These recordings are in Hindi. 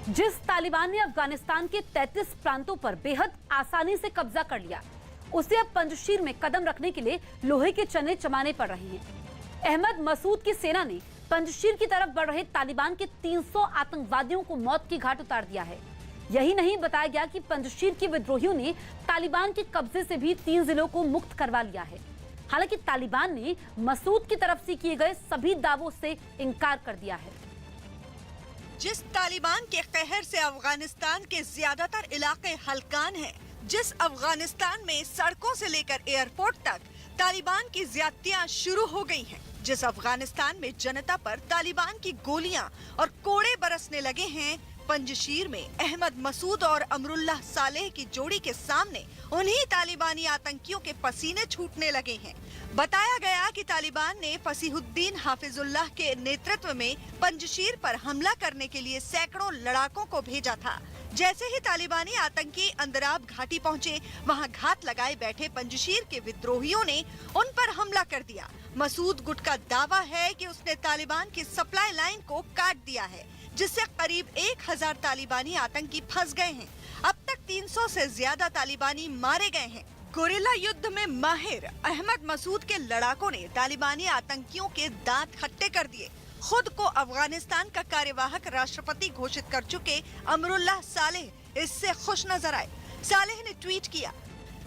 जिस तालिबान ने अफगानिस्तान के 33 प्रांतों पर बेहद आसानी से कब्जा कर लिया, उसे अब पंजशीर में कदम रखने के लिए लोहे के चने चमाने पड़ रहे हैं। अहमद मसूद की सेना ने पंजशीर की तरफ बढ़ रहे तालिबान के 300 आतंकवादियों को मौत की घाट उतार दिया है। यही नहीं, बताया गया कि पंजशीर के विद्रोहियों ने तालिबान के कब्जे से भी 3 जिलों को मुक्त करवा लिया है। हालांकि तालिबान ने मसूद की तरफ से किए गए सभी दावों से इनकार कर दिया है। जिस तालिबान के कहर से अफगानिस्तान के ज्यादातर इलाके हलकान हैं, जिस अफगानिस्तान में सड़कों से लेकर एयरपोर्ट तक तालिबान की ज्यादतियां शुरू हो गई हैं, जिस अफगानिस्तान में जनता पर तालिबान की गोलियां और कोड़े बरसने लगे हैं, पंजशीर में अहमद मसूद और अमरुल्लाह सालेह की जोड़ी के सामने उन्हीं तालिबानी आतंकियों के पसीने छूटने लगे हैं। बताया गया कि तालिबान ने फसीहुद्दीन हाफिजुल्लाह के नेतृत्व में पंजशीर पर हमला करने के लिए सैकड़ों लड़ाकों को भेजा था। जैसे ही तालिबानी आतंकी अंदराब घाटी पहुंचे, वहां घात लगाए बैठे पंजशीर के विद्रोहियों ने उन पर हमला कर दिया। मसूद गुट का दावा है कि उसने तालिबान की सप्लाई लाइन को काट दिया है, जिससे करीब 1000 तालिबानी आतंकी फंस गए हैं। अब तक 300 से ज्यादा तालिबानी मारे गए हैं। गोरिल्ला युद्ध में माहिर अहमद मसूद के लड़ाकों ने तालिबानी आतंकियों के दांत खट्टे कर दिए। खुद को अफगानिस्तान का कार्यवाहक राष्ट्रपति घोषित कर चुके अमरुल्लाह सालेह इससे खुश नजर आए। सालेह ने ट्वीट किया,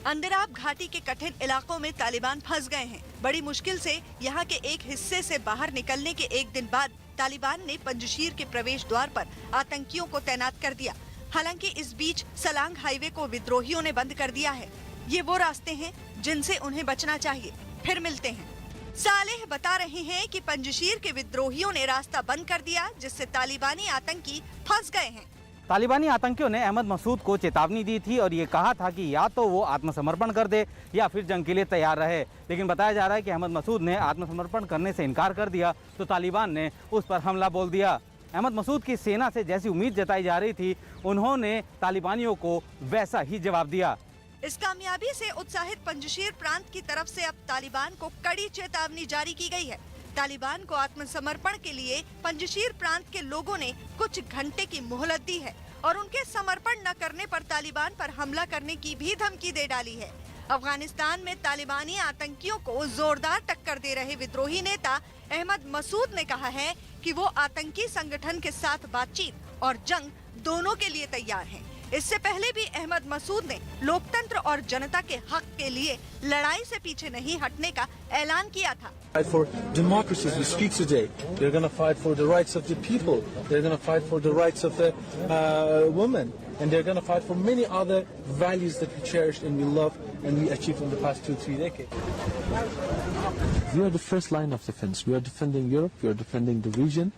अंदराब घाटी के कठिन इलाकों में तालिबान फंस गए हैं। बड़ी मुश्किल से यहाँ के एक हिस्से से बाहर निकलने के एक दिन बाद तालिबान ने पंजशीर के प्रवेश द्वार पर आतंकियों को तैनात कर दिया। हालांकि इस बीच सलांग हाईवे को विद्रोहियों ने बंद कर दिया है। ये वो रास्ते हैं जिनसे उन्हें बचना चाहिए। फिर मिलते हैं। सालेह बता रहे हैं कि पंजशीर के विद्रोहियों ने रास्ता बंद कर दिया, जिससे तालिबानी आतंकी फंस गए हैं। तालिबानी आतंकियों ने अहमद मसूद को चेतावनी दी थी और ये कहा था कि या तो वो आत्मसमर्पण कर दे या फिर जंग के लिए तैयार रहे। लेकिन बताया जा रहा है कि अहमद मसूद ने आत्मसमर्पण करने से इनकार कर दिया तो तालिबान ने उस पर हमला बोल दिया। अहमद मसूद की सेना से जैसी उम्मीद जताई जा रही थी, उन्होंने तालिबानियों को वैसा ही जवाब दिया। इस कामयाबी से उत्साहित पंजशीर प्रांत की तरफ से अब तालिबान को कड़ी चेतावनी जारी की गई है। तालिबान को आत्मसमर्पण के लिए पंजशीर प्रांत के लोगों ने कुछ घंटे की मोहलत दी है और उनके समर्पण न करने पर तालिबान पर हमला करने की भी धमकी दे डाली है। अफगानिस्तान में तालिबानी आतंकियों को जोरदार टक्कर दे रहे विद्रोही नेता अहमद मसूद ने कहा है कि वो आतंकी संगठन के साथ बातचीत और जंग दोनों के लिए तैयार हैं। इससे पहले भी अहमद मसूद ने लोकतंत्र और जनता के हक के लिए लड़ाई से पीछे नहीं हटने का ऐलान किया था। Fight for democracy as we speak today. They're going to fight for the rights of the people. They're going to fight for the rights of the women, and they're going to fight for many other values that we cherished and we love and we achieved in the past 2-3 decades. We are the first line of defense. We are defending Europe. We are defending the region,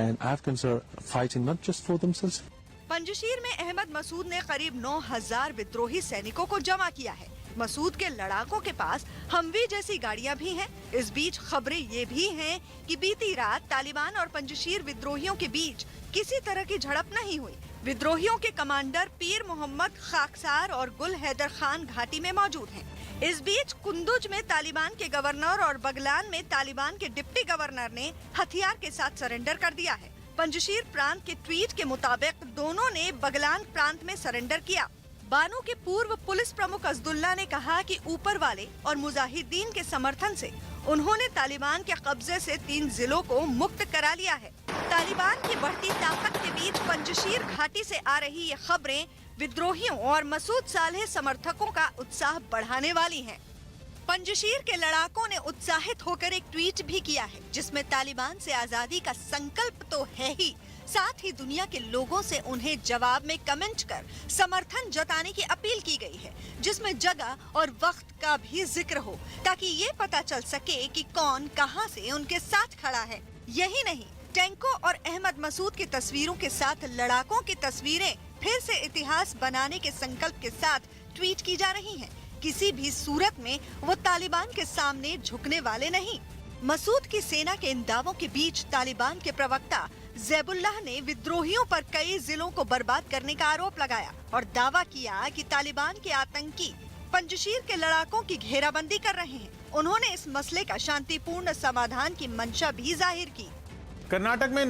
and Afghans are fighting not just for themselves. Panjshir में अहमद मसूद ने करीब 9000 विद्रोही सैनिकों को जमा किया है। मसूद के लड़ाकों के पास हमवी जैसी गाड़ियां भी हैं। इस बीच खबरें ये भी हैं कि बीती रात तालिबान और पंजशीर विद्रोहियों के बीच किसी तरह की झड़प नहीं हुई। विद्रोहियों के कमांडर पीर मोहम्मद खाकसार और गुल हैदर खान घाटी में मौजूद हैं। इस बीच कुंदुज में तालिबान के गवर्नर और बगलान में तालिबान के डिप्टी गवर्नर ने हथियार के साथ सरेंडर कर दिया है। पंजशीर प्रांत के ट्वीट के मुताबिक दोनों ने बगलान प्रांत में सरेंडर किया। बानो के पूर्व पुलिस प्रमुख अब्दुल्ला ने कहा कि ऊपर वाले और मुजाहिदीन के समर्थन से उन्होंने तालिबान के कब्जे से 3 जिलों को मुक्त करा लिया है। तालिबान की बढ़ती ताकत के बीच पंजशीर घाटी से आ रही ये खबरें विद्रोहियों और मसूद सालेह समर्थकों का उत्साह बढ़ाने वाली हैं। पंजशीर के लड़ाकों ने उत्साहित होकर एक ट्वीट भी किया है, जिसमें तालिबान से आजादी का संकल्प तो है ही, साथ ही दुनिया के लोगों से उन्हें जवाब में कमेंट कर समर्थन जताने की अपील की गई है, जिसमें जगह और वक्त का भी जिक्र हो, ताकि ये पता चल सके कि कौन कहां से उनके साथ खड़ा है। यही नहीं, टैंकों और अहमद मसूद की तस्वीरों के साथ लड़ाकों की तस्वीरें फिर से इतिहास बनाने के संकल्प के साथ ट्वीट की जा रही हैं। किसी भी सूरत में वो तालिबान के सामने झुकने वाले नहीं। मसूद की सेना के इन दावों के बीच तालिबान के प्रवक्ता ज़ैबुल्लाह ने विद्रोहियों पर कई जिलों को बर्बाद करने का आरोप लगाया और दावा किया कि तालिबान के आतंकी पंजशीर के लड़ाकों की घेराबंदी कर रहे हैं। उन्होंने इस मसले का शांतिपूर्ण समाधान की मंशा भी जाहिर की। कर्नाटक में